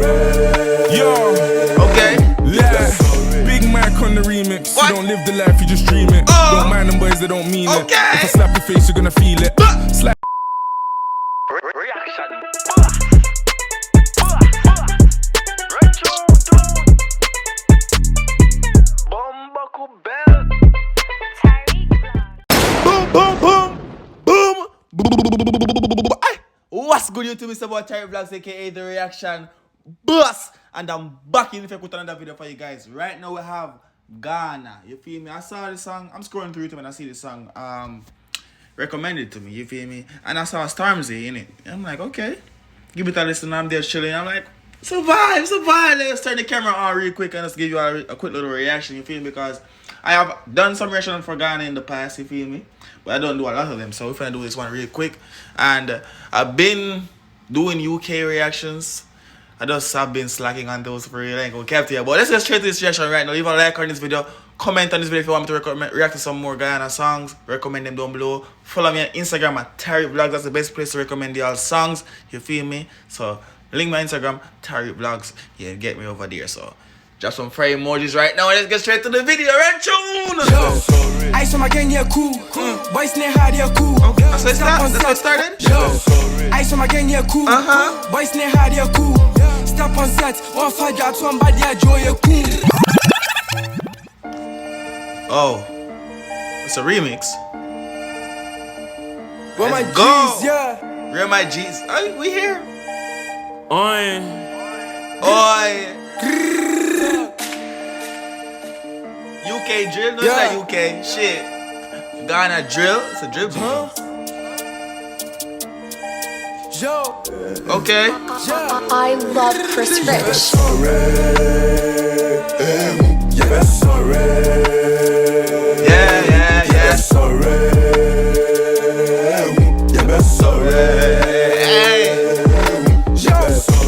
Yo, Okay. yeah. Big Mike on the remix. What? You don't live the life, you just dream it. Don't mind them boys, they don't mean it. Okay. If I slap your face, you're gonna feel it. Slap. Reaction. What's good YouTube? It's about Tariq Vlogs, aka The Reaction Boss, and I'm back in if I put another video for you guys. Right now we have Ghana. You feel me? I saw this song. I'm scrolling through YouTube and I see this song recommended to me. You feel me? And I saw Stormzy in it. I'm like, okay, give it a listen. I'm there chilling. I'm like, survive. Let's turn the camera on real quick and let's give you a quick little reaction. You feel me? Because I have done some reaction for Ghana in the past. You feel me? But I don't do a lot of them, so if I do this one real quick. And I've been doing UK reactions. I've been slacking on those for real. I ain't gonna cap to you. But let's get straight to this reaction right now. Leave a like on this video. Comment on this video if you want me to react to some more Ghana songs. Recommend them down below. Follow me on Instagram at Tariq Vlogs. That's the best place to recommend y'all songs. You feel me? So link my Instagram, Tariq Vlogs. Yeah, get me over there. So drop some fire emojis right now. Let's get straight to the video. Right tune. Ice on my gang, yeah, cool. Boys near hard, yeah, cool. So it's that's how it started? Ice on my gang, yeah, cool. Boys near hard, yeah, cool. Step on set, one fire drops, one body, yeah, joy, yeah, cool. Oh, it's a remix. Where my Let's go. G's, yeah. Where my G's? Oh, we here. Oi. Oi. UK drill? No, Yeah. it's not UK. Shit. Ghana drill? It's a drill beat. Yo, Okay. yeah. I love Chris Rich. Yeah. Hey. Yo,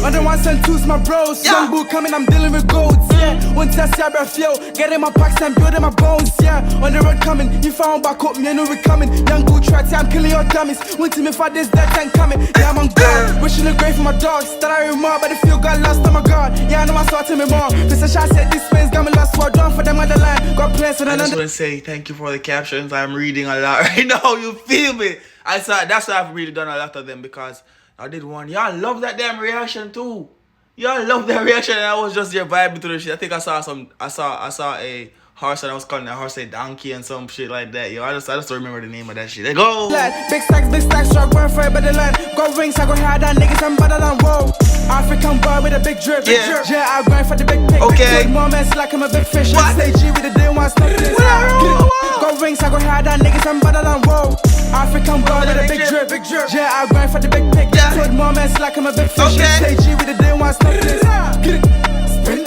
other ones and twos, my bros. Yeah. Young boo coming, I'm dealing with goats, yeah. One test, yeah, breath, yo. Getting my packs and building my bones, yeah. On the road coming, you found back up, me, I know we coming. Young boo try, I'm killing your dummies. Went to me for this, that time coming. Yeah, I'm on guard. Wishing the grave for my dogs. That I remember, but the feel got lost, oh my god. Yeah, I know I saw to me more. Mr. Shah said this man's got me lost, so I done for them on the line. Got plans and I just another. want to say thank you for the captions. I'm reading a lot right now. You feel me? That's why I've really done a lot of them, because I did one. Y'all love that damn reaction too. Y'all love that reaction, and I was just there vibing to the shit. I think I saw a horse, and I was calling that horse a donkey and some shit like that. Yo, I just don't remember the name of that shit. They go. Big stacks, truck going for it, but the line. Got rings, I go hard on niggas, I'm better than whoa. African boy with a big drip. Yeah. Yeah, I grind for the big pick. Okay. Big moments like I'm a big fish. What? Say G with the day one stop this. Got rings, I go hard on niggas, I'm better than whoa. African boy with a big drip. Yeah, I grind for the big pick. Yeah. Good moments like I'm a big fish. Okay. Say G with the day one stop this.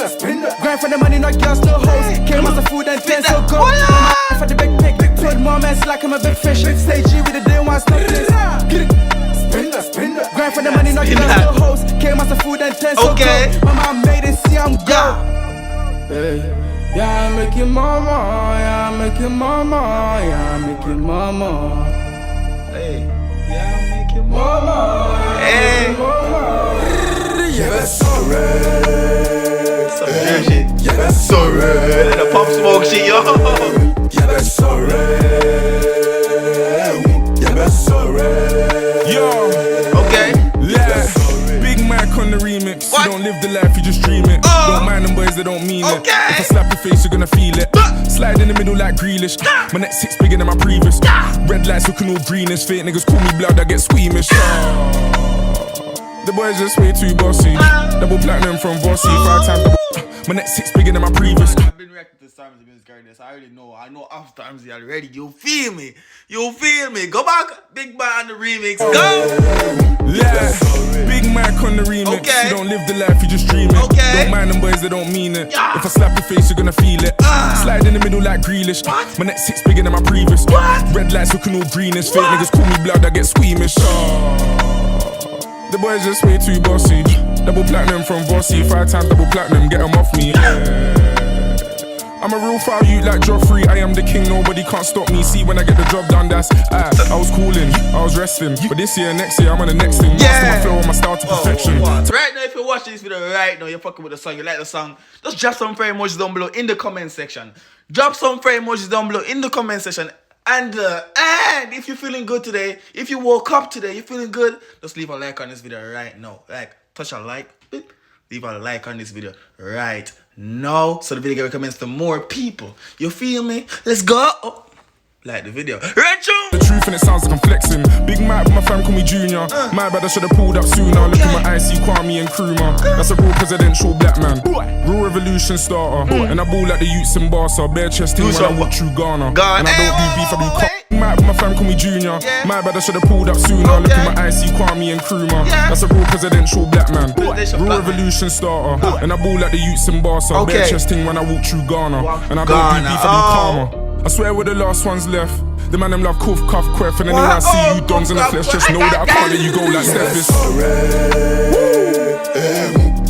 Spin that. Grind for the money, not girls, no hoes. Came out the food and things so cold. For the big pick. Good moments like I'm a big fish. Say G with the day one stop this. Spin that. Grind for the money, not Spin girls, that. no hoes. Came out the food and things so Okay. cold. My mom made it, see I'm Yeah. go. Yeah, I'm making mama. Yeah, I'm making mama. Yeah, I'm making mama. Hey. Yeah, I'm making mama. Hey. Yes, Some real shit. Yeah, so red. And the pop smoke shit, yo. Yo. Okay. Yeah. Big Mike on the remix. What? You don't live the life, you just dream it. Don't mind them boys, they don't mean it. Okay. If I slap your face, you're gonna feel it. Slide in the middle like Grealish. My next six bigger than my previous. Red lights looking all greenish. Fake niggas call me blood, I get squeamish. The boys just way too bossy. Double platinum from Bossy. 5 times double. My next six bigger than my previous. I've been reacting to Stormzy Music Garden, so I already know. I know of Stormzy already. You feel me? Go back. Big Man on the remix. Go. Yeah. Big Mike on the remix. Okay. You don't live the life, you just dream it. Okay. Don't mind them boys, they don't mean it. Yeah. If I slap your face, you're gonna feel it. Slide in the middle like Grealish. What? My next six bigger than my previous. What? Red lights looking all greenish. Fake niggas call me blood, I get squeamish. The boys just way too bossy. Double platinum from Bossy. 5 times double platinum, get them off me. I'm a real foul you like Joffrey. I am the king, nobody can't stop me. See when I get the job done, that's I was cooling, I was resting. But this year, next year, I'm on the next thing. Yeah. My flow and my style to perfection. So right now, if you're watching this video right now, you're fucking with the song, you like the song, just drop some fire emojis down below in the comment section. Drop some fire emojis down below in the comment section. And if you're feeling good today, if you woke up today, you're feeling good, just leave a like on this video right now. Like, touch a like, beep. Leave a like on this video right now so the video get recommended to more people. You feel me? Let's go. Oh. Like the video. The truth and it sounds like I'm flexing. Big Mike, but my fam call me Junior. My bad, I should have pulled up sooner. Look at my IC, Kwame and Nkrumah. That's a real presidential black man. Real revolution starter. And I ball like the youths in Barca. Bare chest team when I walk through Ghana. And I don't do beef, I do Big Mike, but my fam call me Junior. My bad, I should have pulled up sooner. Look at my IC, Kwame and Nkrumah. That's a real presidential black man. Real revolution starter. And I ball like the youths in Barca. Bare chest team when I walk through Ghana. And I don't do beef, I do karma. I swear we're the last ones left. The man them love cuff, cuff, queff. And anywhere I see you dons in the flesh, just know that I can't let you go like Steph is.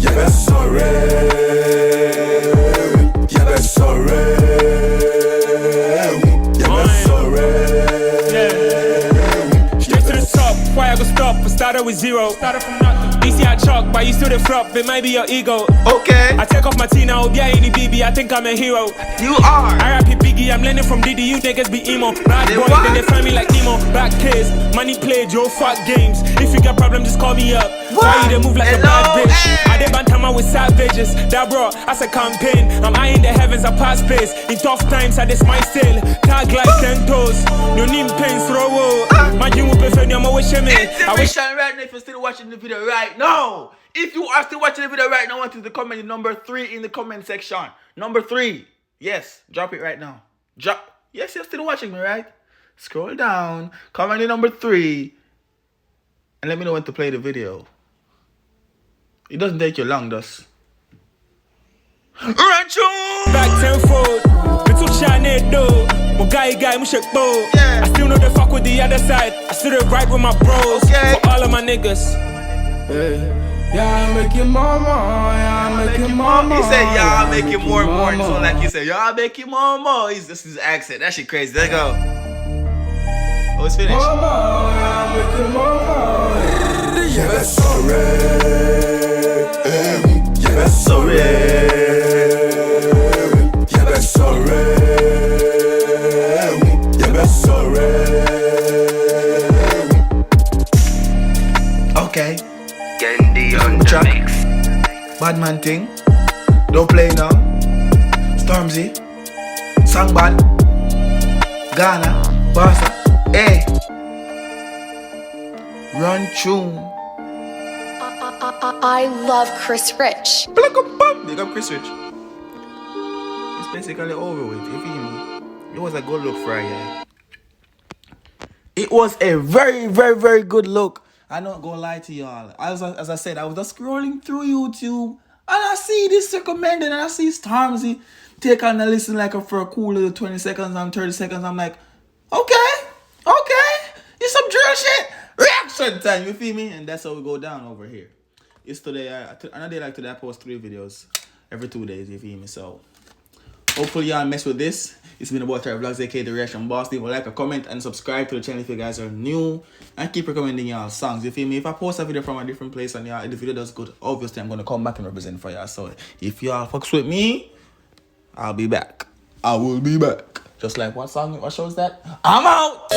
Yeah, sorry. Yeah, sorry. Yeah, sorry. Straight to the top, why I go stop? I started with zero. Started from nothing. DC I chalk, but you still the flop. It might be your ego. Okay. I take off my T now, yeah, any BB. I think I'm a hero. You are. I rap it Biggie, I'm learning from Diddy. You niggas be emo. Bad boy, then they find me like Nemo. Back kids, money played, yo, fuck games. If you got problem, just call me up. Why you they move like a bad bitch? I dey bantama with savages. That bro, as a campaign. I'm eyeing the heavens, I pass space. In tough times, I just my still. Tag like 10 toes. No name pains, throw. My dream will prefer you, I'm always me. I wish right now if you're still watching the video right now. If you are still watching the video right now, I want you to comment number 3 in the comment section. Number 3. Yes, drop it right now. Drop. Yes, you're still watching me, right? Scroll down, comment in number 3, and let me know when to play the video. It doesn't take you long, does? back tenfold. We took Shane though. My guy, mushak bow. Yeah. I still know the fuck with the other side. I still right with my bros. Okay. For all of my niggas. Yeah, I'm making mama. Yeah, I'm making mama. He said, y'all making more and more. So like he said, y'all making more and more. This is his accent. That shit crazy. Let's go. Oh, it's finished. Mama, yeah, I'm making mama. Yeah, sorry. Yeah, sorry. Yeah, sorry. Yeah, sorry. Okay. Gendi on the Track. mix. Bad man thing. Don't play now. Stormzy. Sangban. Ghana. Barca. Hey. Run tune. I love Chris Rich. Big up Chris Rich. It's basically over with. You feel me? It was a good look for a year. It was a very, very, very good look. I'm not gonna lie to y'all. As I said, I was just scrolling through YouTube and I see this recommended and I see Stormzy take on a listen like for a cool little 20 seconds and 30 seconds. I'm like, okay. It's some drill shit. Reaction time, you feel me? And that's how we go down over here. It's today, another day like today, I post 3 videos every 2 days, you feel me? So, hopefully y'all mess with this. It's been about Tire Vlogs, aka The Reaction Boss. Leave a like, a comment, and subscribe to the channel if you guys are new. And keep recommending y'all songs, you feel me? If I post a video from a different place and y'all, the video does good, obviously I'm going to come back and represent for y'all. So, if y'all fucks with me, I'll be back. I will be back. Just like what song, what show is that? I'm out!